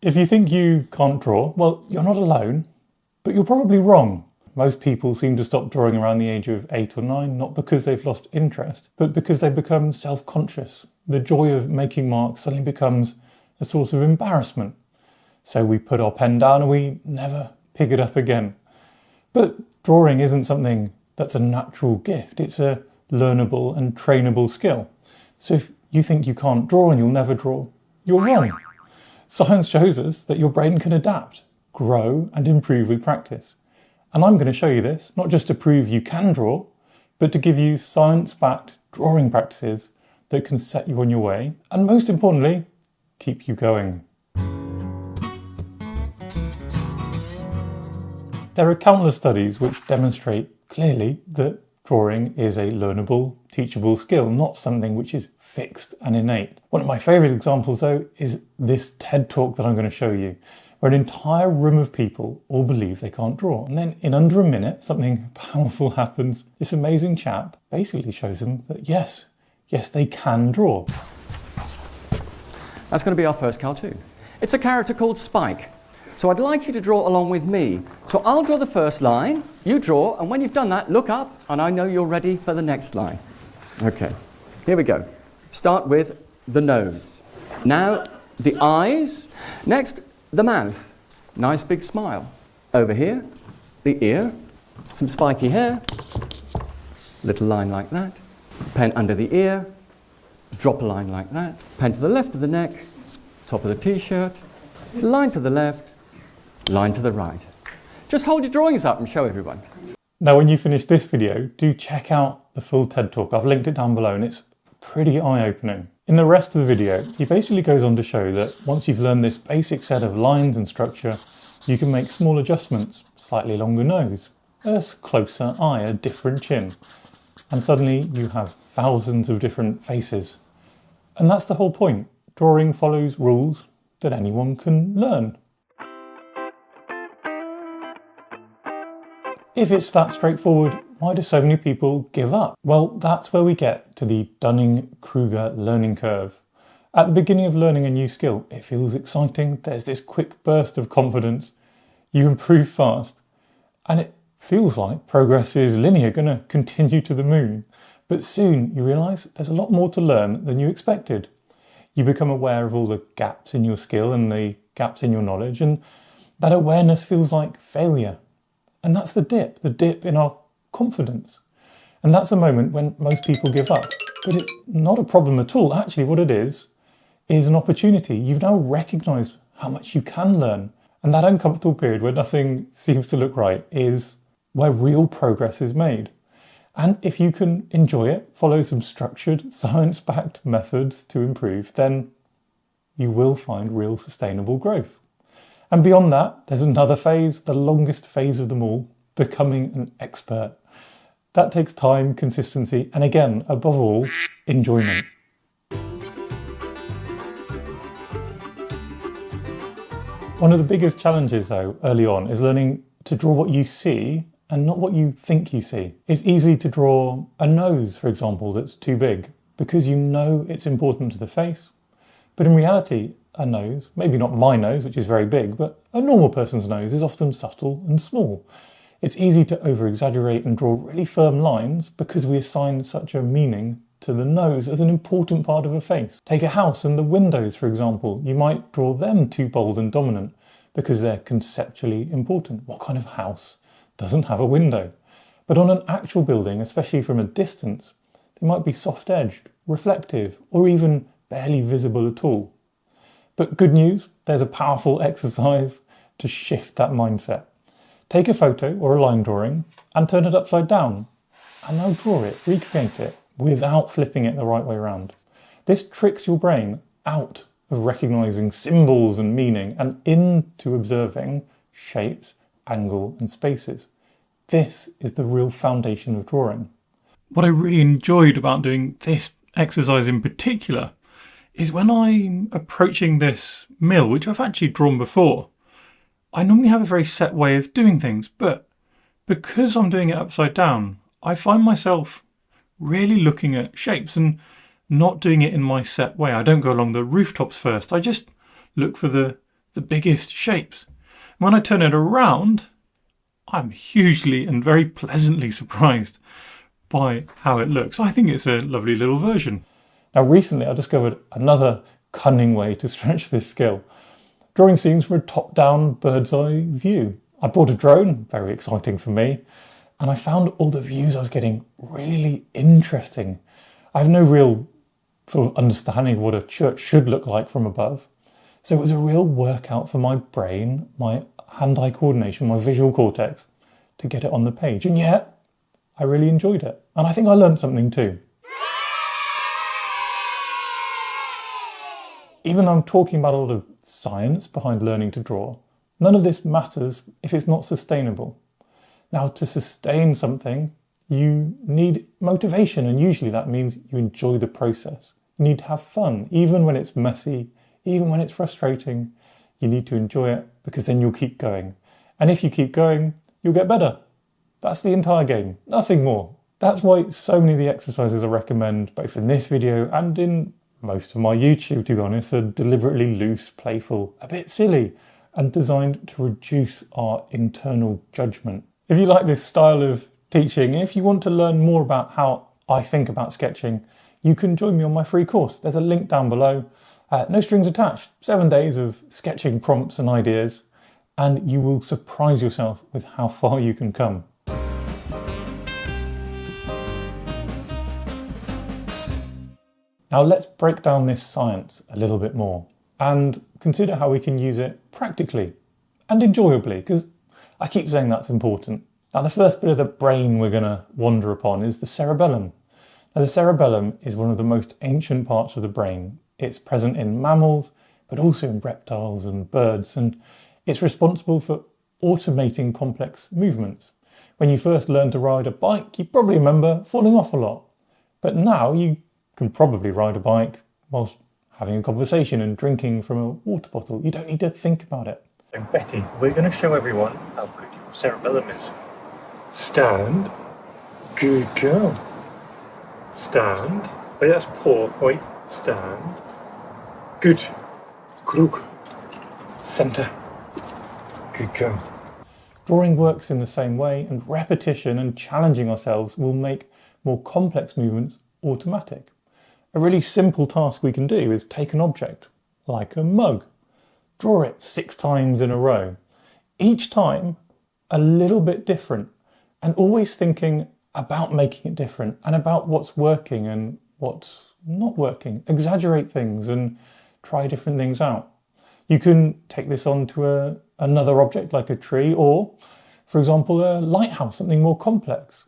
If you think you can't draw, well, you're not alone, but you're probably wrong. Most people seem to stop drawing around the age of 8 or 9, not because they've lost interest, but because they become self-conscious. The joy of making marks suddenly becomes a source of embarrassment. So we put our pen down and we never pick it up again. But drawing isn't something that's a natural gift. It's a learnable and trainable skill. So if you think you can't draw and you'll never draw, you're wrong. Science shows us that your brain can adapt, grow and improve with practice. And I'm going to show you this, not just to prove you can draw, but to give you science-backed drawing practices that can set you on your way and, most importantly, keep you going. There are countless studies which demonstrate clearly that drawing is a learnable, teachable skill, not something which is fixed and innate. One of my favourite examples, though, is this TED Talk that I'm going to show you, where an entire room of people all believe they can't draw. And then in under a minute, something powerful happens. This amazing chap basically shows them that yes, they can draw. That's going to be our first cartoon. It's a character called Spike. So I'd like you to draw along with me. So I'll draw the first line, you draw, and when you've done that, look up, and I know you're ready for the next line. Okay, here we go. Start with the nose. Now, the eyes. Next, the mouth. Nice big smile. Over here, the ear. Some spiky hair. Little line like that. Pen under the ear. Drop a line like that. Pen to the left of the neck. Top of the t-shirt. Line to the left. Line to the right. Just hold your drawings up and show everyone. Now, when you finish this video, do check out the full TED Talk. I've linked it down below and it's pretty eye-opening. In the rest of the video, he basically goes on to show that once you've learned this basic set of lines and structure, you can make small adjustments, slightly longer nose, a closer eye, a different chin, and suddenly you have thousands of different faces. And that's the whole point. Drawing follows rules that anyone can learn. If it's that straightforward, why do so many people give up? Well, that's where we get to the Dunning-Kruger learning curve. At the beginning of learning a new skill, it feels exciting. There's this quick burst of confidence. You improve fast. And it feels like progress is linear, going to continue to the moon. But soon you realise there's a lot more to learn than you expected. You become aware of all the gaps in your skill and the gaps in your knowledge, and that awareness feels like failure. And that's the dip in our confidence. And that's the moment when most people give up. But it's not a problem at all. Actually, what it is an opportunity. You've now recognised how much you can learn. And that uncomfortable period where nothing seems to look right is where real progress is made. And if you can enjoy it, follow some structured, science-backed methods to improve, then you will find real sustainable growth. And beyond that, there's another phase, the longest phase of them all, becoming an expert. That takes time, consistency, and again, above all, enjoyment. One of the biggest challenges, though, early on, is learning to draw what you see and not what you think you see. It's easy to draw a nose, for example, that's too big, because you know it's important to the face. But in reality, a nose, maybe not my nose, which is very big, but a normal person's nose is often subtle and small. It's easy to over-exaggerate and draw really firm lines because we assign such a meaning to the nose as an important part of a face. Take a house and the windows, for example. You might draw them too bold and dominant because they're conceptually important. What kind of house doesn't have a window? But on an actual building, especially from a distance, they might be soft-edged, reflective, or even barely visible at all. But good news, there's a powerful exercise to shift that mindset. Take a photo or a line drawing and turn it upside down. And now draw it, recreate it, without flipping it the right way around. This tricks your brain out of recognising symbols and meaning and into observing shapes, angle and spaces. This is the real foundation of drawing. What I really enjoyed about doing this exercise in particular is when I'm approaching this mill, which I've actually drawn before, I normally have a very set way of doing things, but because I'm doing it upside down, I find myself really looking at shapes and not doing it in my set way. I don't go along the rooftops first. I just look for the the biggest shapes. And when I turn it around, I'm hugely and very pleasantly surprised by how it looks. I think it's a lovely little version. Now recently I discovered another cunning way to stretch this skill. Drawing scenes from a top-down bird's eye view. I bought a drone, very exciting for me, and I found all the views I was getting really interesting. I have no real full understanding of what a church should look like from above. So it was a real workout for my brain, my hand-eye coordination, my visual cortex, to get it on the page. And yet, I really enjoyed it. And I think I learned something too. Even though I'm talking about a lot of science behind learning to draw, none of this matters if it's not sustainable. Now, to sustain something, you need motivation, and usually that means you enjoy the process. You need to have fun, even when it's messy, even when it's frustrating. You need to enjoy it, because then you'll keep going. And if you keep going, you'll get better. That's the entire game, nothing more. That's why so many of the exercises I recommend, both in this video and in most of my YouTube, to be honest, are deliberately loose, playful, a bit silly, and designed to reduce our internal judgment. If you like this style of teaching, if you want to learn more about how I think about sketching, you can join me on my free course. There's a link down below. No strings attached. 7 days of sketching prompts and ideas, and you will surprise yourself with how far you can come. Now let's break down this science a little bit more and consider how we can use it practically and enjoyably, because I keep saying that's important. Now the first bit of the brain we're going to wander upon is the cerebellum. Now the cerebellum is one of the most ancient parts of the brain. It's present in mammals, but also in reptiles and birds, and it's responsible for automating complex movements. When you first learned to ride a bike, you probably remember falling off a lot. But now you can probably ride a bike whilst having a conversation and drinking from a water bottle. You don't need to think about it. So Betty, we're going to show everyone how good your cerebellum is. Stand. Good girl. Stand. Wait, that's poor. Wait, stand. Good. Krug. Centre. Good girl. Drawing works in the same way, and repetition and challenging ourselves will make more complex movements automatic. A really simple task we can do is take an object, like a mug, draw it 6 times in a row, each time a little bit different, and always thinking about making it different and about what's working and what's not working. Exaggerate things and try different things out. You can take this on to another object like a tree, or, for example, a lighthouse, something more complex.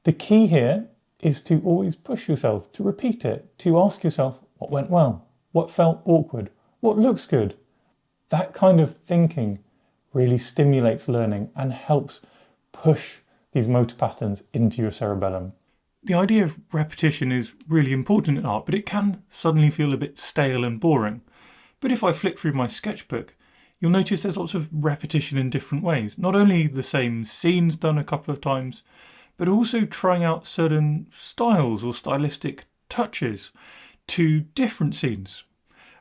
The key here is to always push yourself, to repeat it, to ask yourself what went well, what felt awkward, what looks good. That kind of thinking really stimulates learning and helps push these motor patterns into your cerebellum. The idea of repetition is really important in art, but it can suddenly feel a bit stale and boring. But if I flick through my sketchbook, you'll notice there's lots of repetition in different ways. Not only the same scenes done a couple of times, but also trying out certain styles or stylistic touches to different scenes.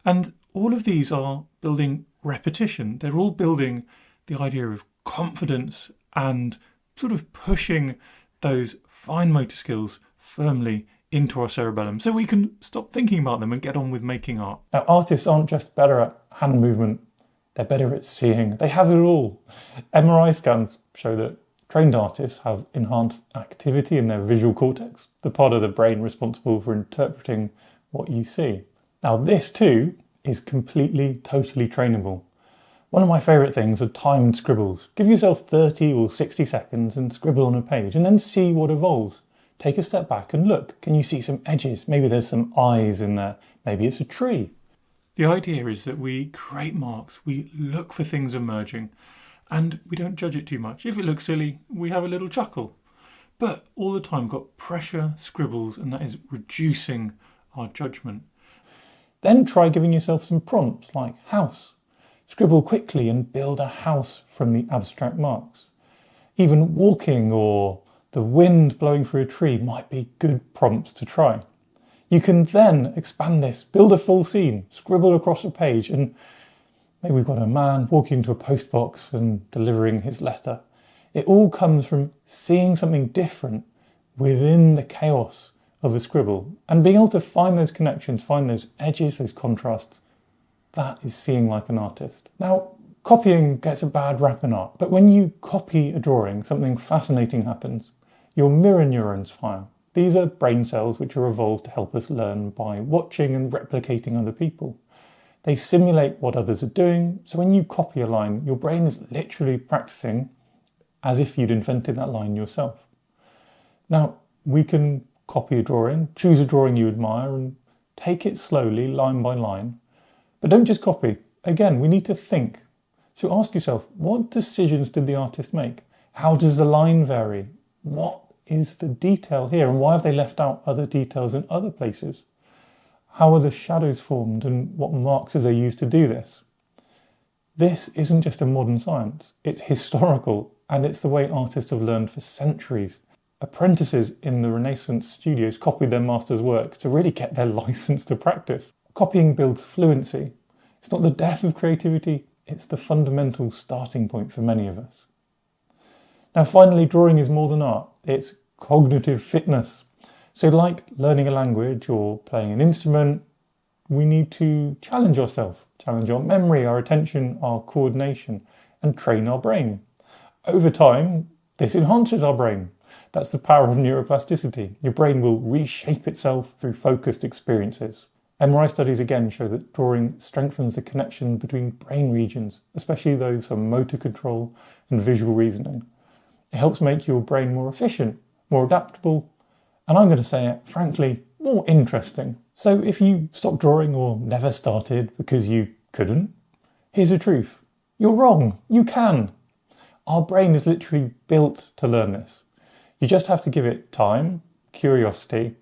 And all of these are building repetition. They're all building the idea of confidence and sort of pushing those fine motor skills firmly into our cerebellum so we can stop thinking about them and get on with making art. Now, artists aren't just better at hand movement, they're better at seeing. They have it all. MRI scans show that trained artists have enhanced activity in their visual cortex, the part of the brain responsible for interpreting what you see. Now, this too is completely, totally trainable. One of my favourite things are timed scribbles. Give yourself 30 or 60 seconds and scribble on a page and then see what evolves. Take a step back and look. Can you see some edges? Maybe there's some eyes in there. Maybe it's a tree. The idea is that we create marks, we look for things emerging, and we don't judge it too much. If it looks silly, we have a little chuckle. But all the time got pressure, scribbles, and that is reducing our judgment. Then try giving yourself some prompts like house. Scribble quickly and build a house from the abstract marks. Even walking or the wind blowing through a tree might be good prompts to try. You can then expand this, build a full scene, scribble across a page, and Maybe we've got a man walking to a post box and delivering his letter. It all comes from seeing something different within the chaos of a scribble and being able to find those connections, find those edges, those contrasts. That is seeing like an artist. Now, copying gets a bad rap in art, but when you copy a drawing, something fascinating happens. Your mirror neurons fire. These are brain cells which are evolved to help us learn by watching and replicating other people. They simulate what others are doing, so when you copy a line, your brain is literally practicing as if you'd invented that line yourself. Now, we can copy a drawing, choose a drawing you admire and take it slowly, line by line. But don't just copy. Again, we need to think. So ask yourself, what decisions did the artist make? How does the line vary? What is the detail here, and why have they left out other details in other places? How are the shadows formed, and what marks have they used to do this? This isn't just a modern science, it's historical, and it's the way artists have learned for centuries. Apprentices in the Renaissance studios copied their master's work to really get their license to practice. Copying builds fluency. It's not the death of creativity, it's the fundamental starting point for many of us. Now finally, drawing is more than art, it's cognitive fitness. So like learning a language or playing an instrument, we need to challenge ourselves, challenge our memory, our attention, our coordination, and train our brain. Over time, this enhances our brain. That's the power of neuroplasticity. Your brain will reshape itself through focused experiences. MRI studies again show that drawing strengthens the connection between brain regions, especially those for motor control and visual reasoning. It helps make your brain more efficient, more adaptable, and I'm going to say it, frankly, more interesting. So if you stopped drawing or never started because you couldn't, here's the truth. You're wrong. You can. Our brain is literally built to learn this. You just have to give it time, curiosity,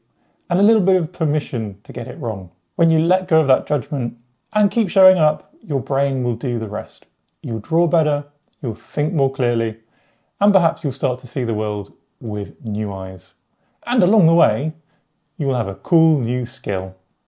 and a little bit of permission to get it wrong. When you let go of that judgment and keep showing up, your brain will do the rest. You'll draw better, you'll think more clearly, and perhaps you'll start to see the world with new eyes. And along the way, you'll have a cool new skill.